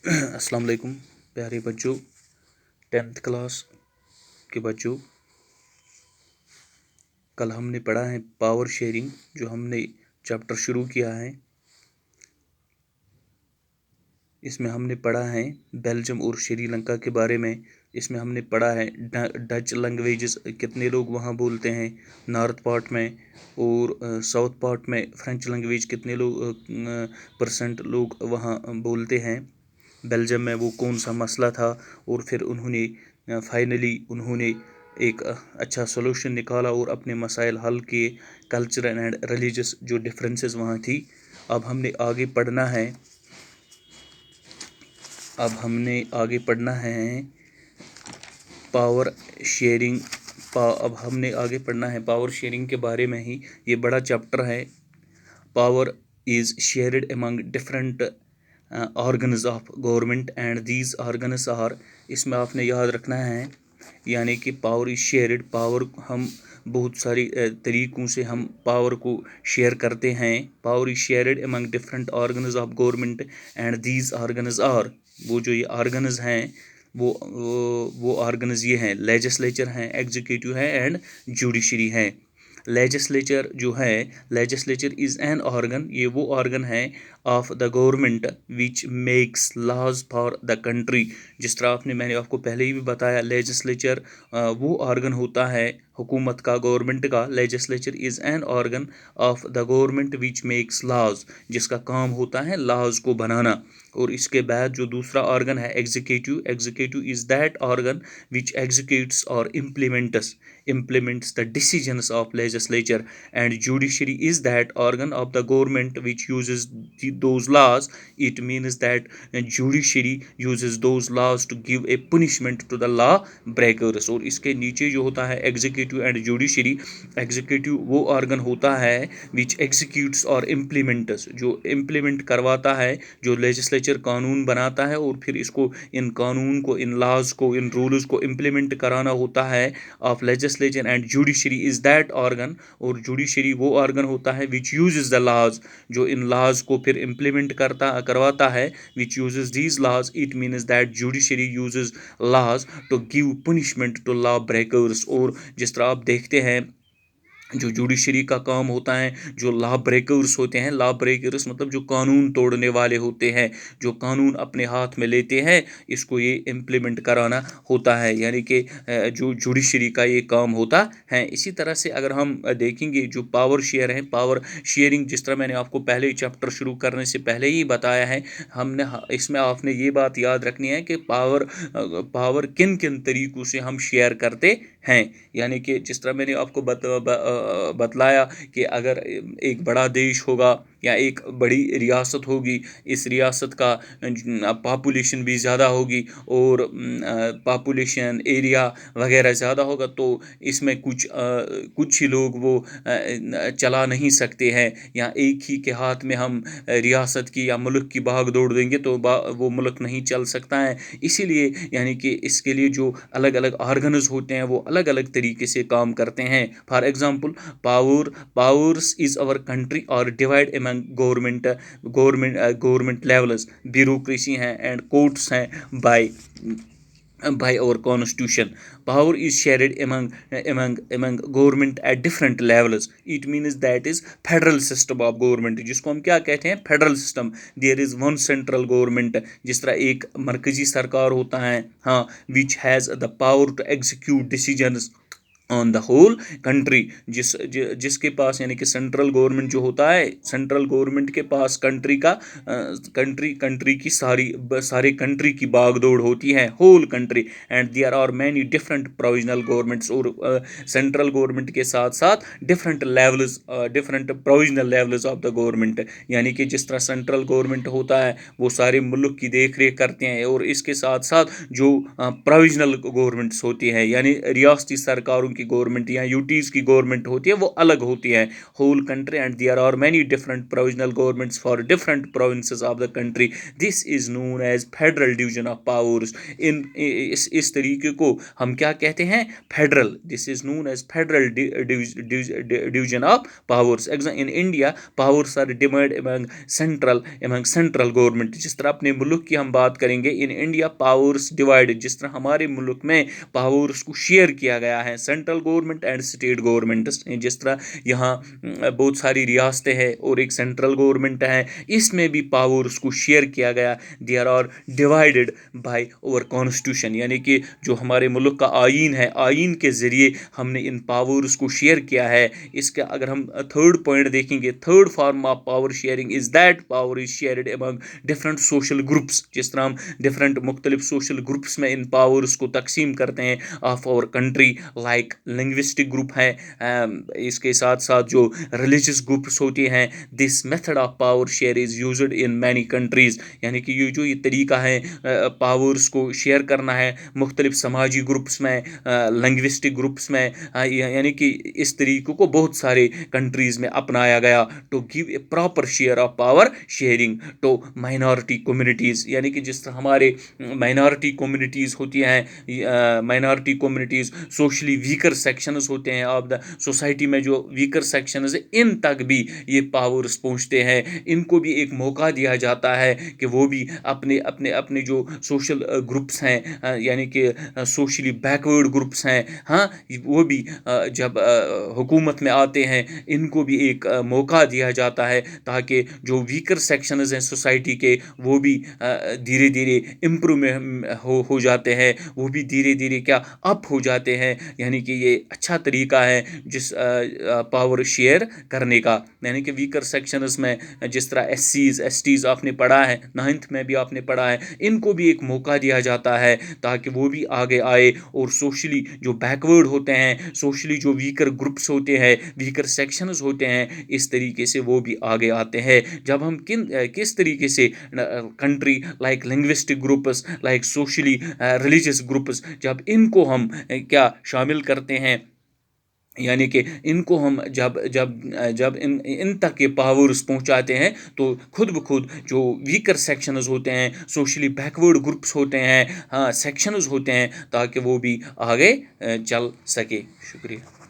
अस्सलाम वालेकुम प्यारे बच्चों, 10th क्लास के बच्चों। कल हमने पढ़ा है पावर शेयरिंग, जो हमने चैप्टर शुरू किया है। इसमें हमने पढ़ा है बेल्जियम और श्रीलंका के बारे में। इसमें हमने पढ़ा है डच लैंग्वेजेस कितने लोग वहाँ बोलते हैं नॉर्थ पार्ट में, और साउथ पार्ट में फ्रेंच लैंग्वेज कितने लोग परसेंट लोग वहाँ बोलते हैं। बेल्जियम में वो कौन सा मसला था, और फिर उन्होंने फाइनली एक अच्छा सॉल्यूशन निकाला और अपने मसाइल हल किए। कल्चरल एंड रिलीजियस जो डिफरेंसेस वहाँ थी। अब हमने आगे पढ़ना है पावर शेयरिंग। अब हमने आगे पढ़ना है पावर शेयरिंग के बारे में ही। ये बड़ा चैप्टर है। Power is shared among different organs of government and these organs are, इसमें आपने याद रखना है, यानी कि पावर इज शेयर्ड। पावर हम बहुत सारी तरीक़ों से हम पावर को शेयर करते हैं। Power is shared among different organs of government and these organs are, वो जो ये ऑर्गन्स हैं वो ऑर्गन्स ये हैं, लेजिस्लेचर हैं, एग्जीक्यूटिव है एंड जुडिशरी है। लेजिस्लेचर जो है, लेजिस्लेचर इज़ एन ऑर्गन, ये वो ऑर्गन है of the government which makes laws for the country. जिस तरह मैंने आपको पहले ही भी बताया, लेजिस्लेचर वो ऑर्गन होता है हुकूमत का, गवर्नमेंट का। Legislature is an organ of the government which makes laws, जिसका काम होता है लॉज को बनाना। और इसके बाद जो दूसरा ऑर्गन है executive, executive is that organ which executes और implements the decisions of legislature, and judiciary is that organ of the government which uses those laws. It means that judiciary uses those laws to give a punishment to the law breakers। और इसके नीचे जो होता है executive and judiciary, executive वो organ होता है विच executes और इम्प्लीमेंट्स, जो इम्प्लीमेंट करवाता है, जो लेजिस्लेचर कानून बनाता है और फिर इसको इन कानून को, इन लॉज को, इन रूल्स को इम्प्लीमेंट कराना होता है of legislature. And judiciary is that organ, और जुडिशरी वो ऑर्गन होता है विच यूजेस द लॉज, जो इन लॉज को फिर इम्प्लीमेंट करवाता है, which uses these laws. It means that judiciary uses laws to give punishment to law breakers. और जिस तरह आप देखते हैं, जो जुडिशरी का काम होता है, जो लॉ ब्रेकर्स होते हैं, लॉ ब्रेकर्स मतलब जो कानून तोड़ने वाले होते हैं, जो कानून अपने हाथ में लेते हैं, इसको ये इम्प्लीमेंट कराना होता है, यानी कि जो जुडिशरी का ये काम होता है। इसी तरह से अगर हम देखेंगे जो पावर शेयर है, पावर शेयरिंग, जिस तरह मैंने आपको पहले ही चैप्टर शुरू करने से पहले ही बताया है, हमने इसमें आपने ये बात याद रखनी है कि पावर किन किन तरीक़ों से हम शेयर करते हैं। यानी कि जिस तरह मैंने आपको बतलाया कि अगर एक बड़ा देश होगा या एक बड़ी रियासत होगी, इस रियासत का पॉपुलेशन भी ज़्यादा होगी और पॉपुलेशन एरिया वगैरह ज़्यादा होगा, तो इसमें कुछ ही लोग वो चला नहीं सकते हैं, या एक ही के हाथ में हम रियासत की या मुल्क की भाग दौड़ देंगे तो वो मुल्क नहीं चल सकता है। इसीलिए यानी कि इसके लिए जो अलग अलग ऑर्गन्स होते हैं वो अलग अलग तरीके से काम करते हैं। For example, powers is our country और divide among government levels, bureaucracy हैं एंड कोर्ट्स हैं by our constitution. Power is shared among government at different levels. It means that is federal system of government, जिसको हम क्या कहते हैं, federal system. there is one central government, जिस तरह एक मरकजी सरकार होता है, हाँ, which has the power to execute decisions on the whole country, जिसके पास यानी कि सेंट्रल गवर्नमेंट जो होता है, सेंट्रल गवर्नमेंट के पास कंट्री की सारी कंट्री की बागदौड़ होती है, whole country. And there are many different provisional governments, और सेंट्रल गवर्नमेंट के साथ साथ different provisional levels of the government. यानी कि जिस तरह सेंट्रल गवर्नमेंट होता है वो सारे मुल्क की देख रेख करते हैं, और इसके साथ साथ जो प्रोविजनल गवर्नमेंट्स होती हैं, यानी रियासती सरकारों की गवर्नमेंट या यूटीज़ की गवर्नमेंट होती है वो अलग होती है whole country, and there are many different provisional governments for different provinces of the country. This is known as federal division of powers. इस तरीके को हम क्या कहते हैं? Federal. This is known as federal division of powers. In India powers are divided among central government. जिस तरह अपने मुल्क की हम बात करेंगे, इन इंडिया पावर्स डिवाइडेड. जिस तरह हमारे मुल्क में पावर्स को शेयर किया गया है central government and state government. जिस तरह यहाँ बहुत सारी रियासतें हैं और एक सेंट्रल गवर्नमेंट है, इसमें भी पावर्स को शेयर किया गया. They are divided by our constitution, यानी कि जो हमारे मुल्क का आइन है, आइन के ज़रिए हमने इन पावर्स को शेयर किया है. इसका अगर हम थर्ड पॉइंट देखेंगे, third form of power sharing is that power is shared among different social groups. जिस तरह हम डिफरेंट मुख्तलिफ सोशल ग्रुप्स में इन पावर्स को तकसीम करते हैं of our country, like linguistic group है, इसके साथ साथ जो रिलीजियस ग्रुप्स होती हैं. This method of power share is used in many countries. यानी कि ये तरीका है पावर्स को शेयर करना है मुख्तलिफ समाजी ग्रुप्स में, लिंग्विस्टिक ग्रुप्स में, यानी कि इस तरीक़े को बहुत सारे कंट्रीज़ में अपनाया गया to give a proper share of power sharing to minority communities. यानी कि जिस तरह हमारे माइनॉरिटी कम्युनिटीज़ होती हैं, minority communities socially weaker sections होते हैं ऑफ द सोसाइटी में, जो वीकर सेक्शंस है इन तक भी ये पावर्स पहुंचते हैं. इनको भी एक मौका दिया जाता है कि वो भी अपने अपने अपने जो सोशल ग्रुप्स हैं, यानी कि सोशली बैकवर्ड ग्रुप्स हैं, हाँ, वो भी जब हुकूमत में आते हैं इनको भी एक मौका दिया जाता है ताकि जो वीकर सेक्शंस हैं सोसाइटी के वो भी धीरे धीरे इम्प्रूव हो जाते हैं, वो भी धीरे धीरे क्या अप हो जाते हैं. यानी कि ये अच्छा तरीका है जिस पावर शेयर करने का. यानी कि वीकर सेक्शंस में जिस तरह एसटीज़ आपने पढ़ा है, 9th में भी आपने पढ़ा है, इनको भी एक मौका दिया जाता है ताकि वो भी आगे आए और सोशली जो बैकवर्ड होते हैं, सोशली जो वीकर ग्रुप्स होते हैं, वीकर सेक्शंस होते हैं, इस तरीके से वो भी आगे आते हैं. जब हम किस तरीके से country like linguistic groups, like socially religious groups, जब इनको हम क्या शामिल करते हैं, यानी कि इनको हम जब जब जब इन तक के पावर्स पहुंचाते हैं तो खुद ब खुद जो वीकर सेक्शंस होते हैं, सोशली बैकवर्ड ग्रुप्स होते हैं, हाँ, सेक्शंस होते हैं, ताकि वो भी आगे चल सके. शुक्रिया.